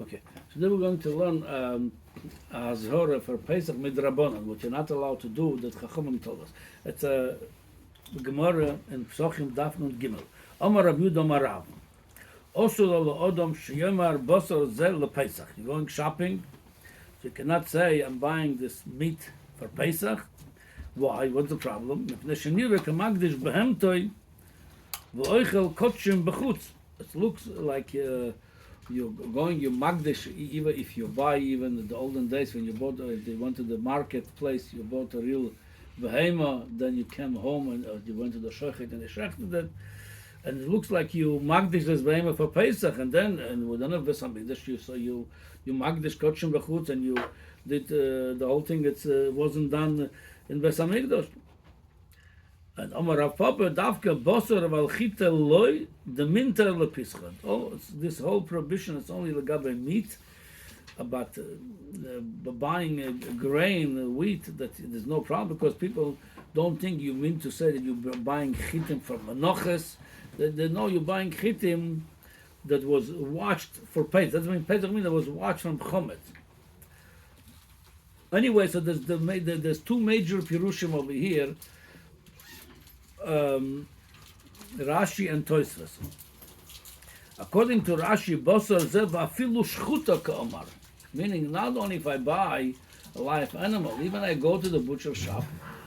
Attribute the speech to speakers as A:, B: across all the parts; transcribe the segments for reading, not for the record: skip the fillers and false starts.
A: Okay, so then we're going to learn a Zhora for Pesach Midrabanan, which you're not allowed to do, that Chachamim told us. It's a Gemara in Pesachim Daf Nun Gimel. Omar Rav Yudah Omar Rav. Osur lo Odom sheyomar basar zeh lePesach. You're going shopping, so you cannot say, I'm buying this meat for Pesach. Why? What's the problem? Mipnei shenireh kamagdish behemtoi v'oichel kotshim b'chutz. It looks like you're going, you magdish, even if you buy, even in the olden days when you bought, if they went to the marketplace, you bought a real behema, then you came home and you went to the shochet and they shechted it, and it looks like you magdish this behema for Pesach, and then, and we don't have Besamigdash, so you magdish kotshim b'chutz, and you did the whole thing, it wasn't done in Besamigdash. And Omar Rav Papa Davka Bosor Valchita Loy the Minter Lepischad. Oh, this whole prohibition is only legabe meat, about buying a grain, wheat. That there's no problem because people don't think you mean to say that you're buying chitim from Menoches. They know you're buying chitim that was washed for Pesach. That's what Pesach means. That was washed from Chometz. Anyway, so there's two major pirushim over here. Rashi and Tosfos. According to Rashi, Bosar Zev afilu shchuta ka'omar, meaning not only if I buy a live animal, even I go to the butcher shop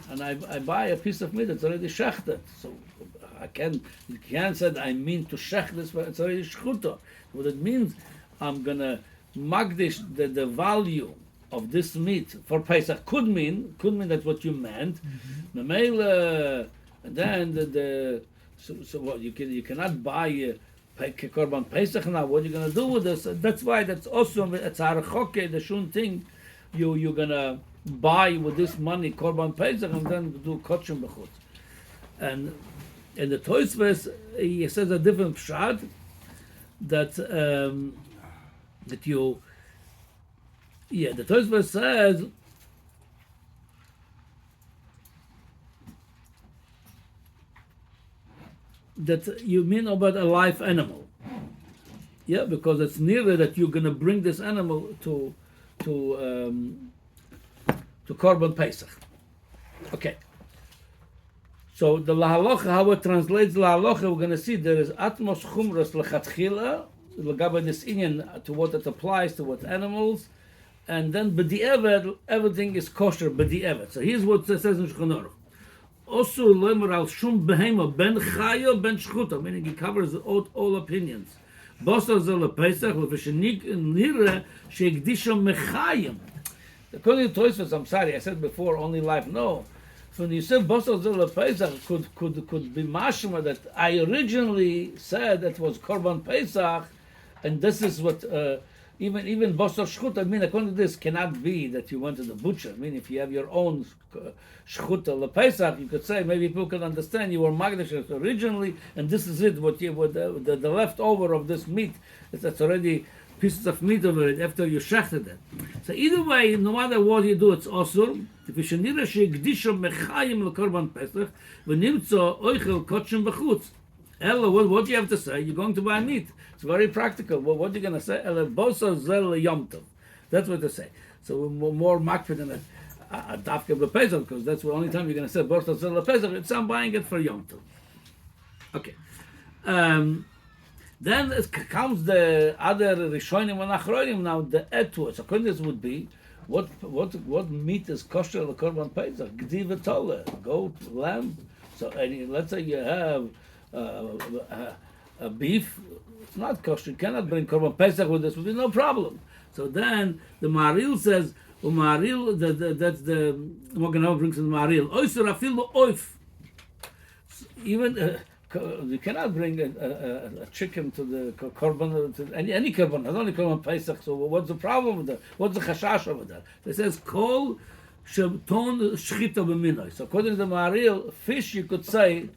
A: and I buy a piece of meat that's already shechted. So you can't say I mean to shech this, but it's already shchuta. What it means, I'm gonna magdish the value of this meat for Pesach. Could mean that's what you meant. And then so what you cannot buy korban Pesach now. What are you gonna do with this? That's why that's also it's arachoke, the shun thing. You're gonna buy with this money korban Pesach and then do kotshim b'chutz. And in the Tosfos he says a different pshat that the Tosfos says that you mean about a live animal, yeah, because it's nearer that you're going to bring this animal to korban Pesach. Okay. So the lahalocha, how it translates lahalocha, we're going to see there is atmos chumras lechatchila legabe this inyan to what it applies to what animals, and then b'di'evet everything is kosher b'di'evet. So here's what it says in Shulchan Aruch. Also, lemer al shum behema ben chayo ben shchuta, meaning he covers all opinions. Bosar zel Pesach lefeshenik nira sheikdisha mechayim. According to Tosfos, I'm sorry, I said before only life. No, so when you said Bosar zel Pesach, could be mashma that I originally said that was korban Pesach, and this is what. Even Bosar Shchuta, I mean, according to this, cannot be that you went to the butcher. I mean, if you have your own Shchuta LePesach, you could say, maybe people can understand you were Magdash originally, and this is it, what the leftover of this meat, that's already pieces of meat over it after you shechted it. So either way, no matter what you do, it's osur. If you shenira sheikdisha mechayim lekorban Pesach, v'nimtzo oichel kotshim b'chutz. Ella, what do you have to say? You're going to buy meat. It's very practical. Well, what are you going to say? Ella bosa zel yom tov. That's what they say. So we're more makpid than a dafka b'pesach, because that's the only time you're going to say bosa zel b'pesach. It's I'm buying it for yom tov. Okay. Then it comes the other rishonim and achronim. Now the etu. So this would be what meat is kosher the korban pesach? Gdi v'tola, goat, lamb. So let's say you have a beef, it's not kosher. You cannot bring korban pesach with this. Would be no problem. So then the Maril says, Umaril, that's the Moganov brings in the Maril. Oisur afilu oif. Even you cannot bring a chicken to the korban, to any korban, not only korban pesach. So what's the problem with that? What's the chashash over that? It says kol shebton shchita b'minoi. So according to the Maril, fish you could say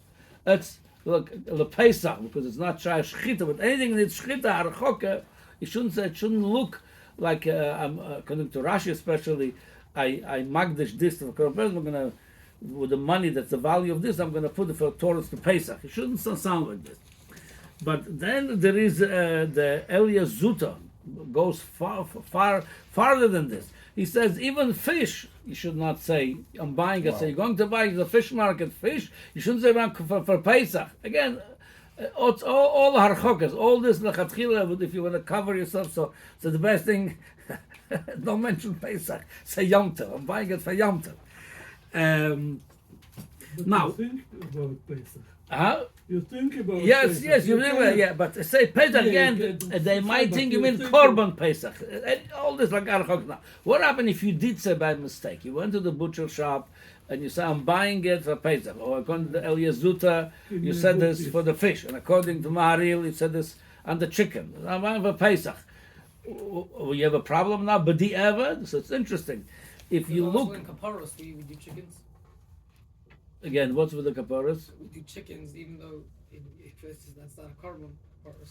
A: it's the Pesach, because it's not shai shchita, but anything that's shchita archoka, you shouldn't say, it shouldn't look like according to Rashi especially, I magdish this to the korban pesach. I'm gonna, with the money that's the value of this, I'm gonna put it for towards the Pesach. It shouldn't sound like this. But then there is the Elia Zuta, goes farther than this. He says even fish, you should not say, I'm buying it. So you're going to buy the fish market fish, you shouldn't say for Pesach. Again, it's all harchokas, all this lechatchila, if you want to cover yourself, so the best thing, don't mention Pesach, say Yom Tov. I'm buying it for Yom Tov. Now,
B: you think about Pesach.
A: You
B: think about
A: yes,
B: Pesach.
A: yes, you really, yeah, but say Pesach again, they might think you mean Korban Pesach. All this like harchokas. Now, what happened if you did say by mistake? You went to the butcher shop and you say, I'm buying it for Pesach. Or according to Elias Zuta, you said this for the fish. And according to Maharil, you said this on the chicken. I'm buying for Pesach. You have a problem now? B'di Evad? So it's interesting. If you look...
C: in Kaparos, we do chickens.
A: Again, what's with the kaparas?
C: We do chickens, even though that's not a korban.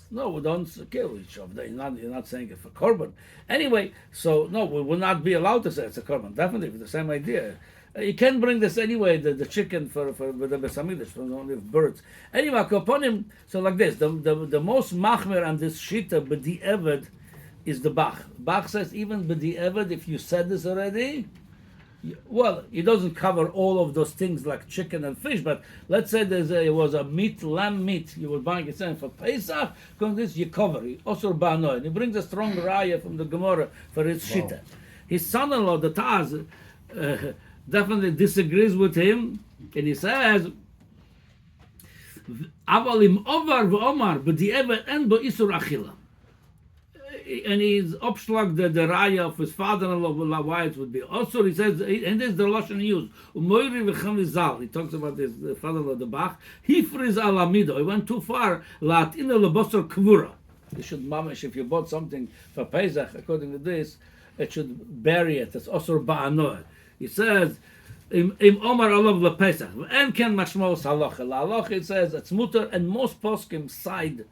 A: No, we don't kill each other. You're not saying it for korban. Anyway, so no, we will not be allowed to say it's a korban. Definitely, with the same idea. You can bring this anyway, the chicken for with the besamidish, from only birds. Anyway, Koponim, so like this, the most machmer on this shita, b'di eved, is the Bach. Bach says even b'di eved, if you said this already, well, it doesn't cover all of those things like chicken and fish, but let's say it was a lamb meat, you were buying it for Pesach, because this you cover it. Also Ba'anoi. And he brings a strong raya from the Gemara for his shita. His son-in-law, the Taz, definitely disagrees with him, and he says, "Avalim ovar v'omar b'di'evet en bo isur achila." And he's upschlag the raya of his father-in-law, why it would be. Also, he says, and this is the lashon he used. Umoiri v'chamizal. He talks about his father-in-law, the Bach. Hifriz alamido. He went too far. La'atina lebosar kvura. You should mamish, if you bought something for Pesach, according to this, it should bury it. It's osur ba'anoah. He says, Im Omar Alav LePesach. And ken mashmos halacha. Halacha, it says, it's mutter, and most poskim side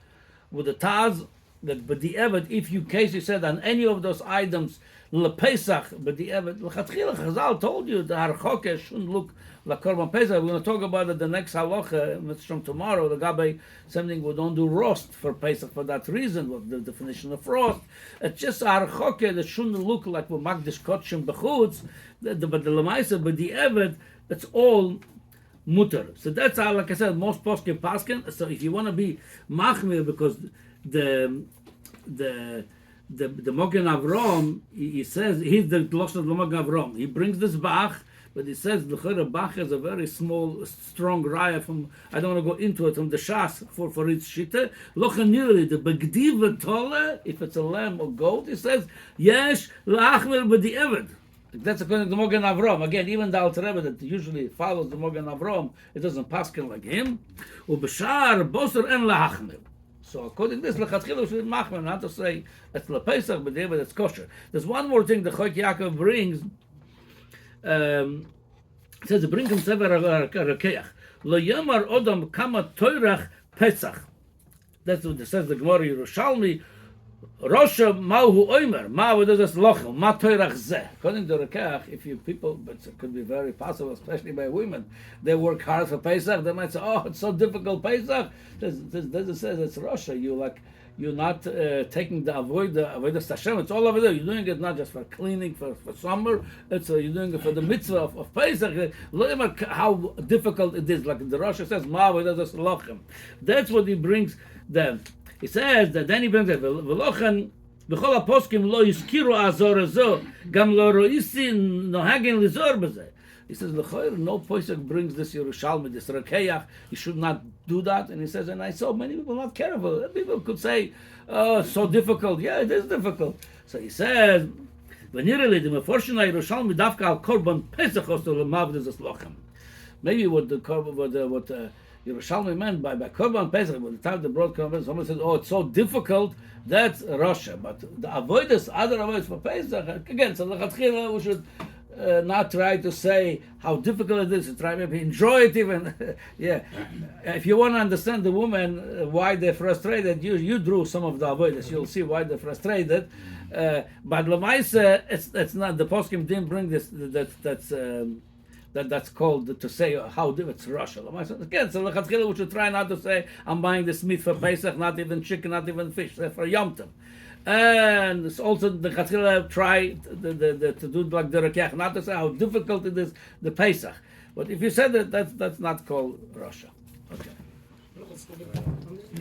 A: with the Taz, that b'di'evet, if you said on any of those items, LePesach, b'di'evet, l'chatchila, Chazal told you the harchoke shouldn't look like Korban Pesach. We're going to talk about it the next halacha, it's from tomorrow, the Gabe, something we don't do roast for Pesach for that reason, what the definition of roast. It's just a harchoke that shouldn't look like we magdish kotshim b'chutz, but the lemaisa, b'di'evet, it's all mutter. So that's how, like I said, most poskim paskin. So if you want to be machmir, because the Mogen Avrom, he says he's the loss of the Mogen Avrom. He brings this Bach, but he says the Bach has a very small, strong raya from. I don't want to go into it from the Shas for its shita. Lochanili the Begdiva Tola, if it's a lamb or goat, he says Yesh laachmer b'di'evad. That's according to Mogen Avrom. Again, even the Alter Rebbe that usually follows the Mogen Avrom, it doesn't paskin like him. Ubeshar boser en laachmer. So according to this, lechatchila we should machmer, not to say it's lepesach, but it's kosher. There's one more thing the Choik Yaakov brings. It says, bring him sever rakeach. Lo yamar odam kama toirach Pesach. That's what it says the Gemara Yerushalmi. Rosha mahu oimer. Ma v'dodas lochel. Ma toirach zeh. According to Rakeach, if you people, but it could be very possible, especially by women, they work hard for Pesach, they might say, oh, it's so difficult Pesach. This says it's Rosha. You're not taking the avodas Hashem. It's all over there. You're doing it not just for cleaning, for summer. It's you're doing it for the mitzvah of Pesach. Look at how difficult it is. Like the Rosh says, ma v'dodas lochem. That's what he brings them. He says that then he brings it. V'lochen b'chol haposkim lo yiskiru azor zo gam lo roisi nohagin lizor b'zeh. He says l'choyer no posek brings this Yerushalmi, this Rakeach. You should not do that. And he says, and I saw many people not careful. People could say, oh, so difficult. Yeah, it is difficult. So he says, v'nireli the meforshina Yerushalmi dafka al korban pesach osto l'mavdez es lochem. Maybe what the korban Yerushalmi meant by Korban Pesach, by the time the broad Korban, someone says, oh, it's so difficult, that's Russia. But the avoidance, other avoidance for Pesach, again, so the we should not try to say how difficult it is, to try maybe enjoy it even. Yeah. If you want to understand the woman, why they're frustrated, you drew some of the avoidance, you'll see why they're frustrated. But Lamaisa, it's not, the poskim didn't bring this, that's called to say how it's Russia. Again, so we should try not to say I'm buying this meat for Pesach, not even chicken, not even fish, for Yom Tov. And it's also the Chatzila try to do like the Rekech, not to say how difficult it is, the Pesach. But if you said that, that's not called Russia. Okay.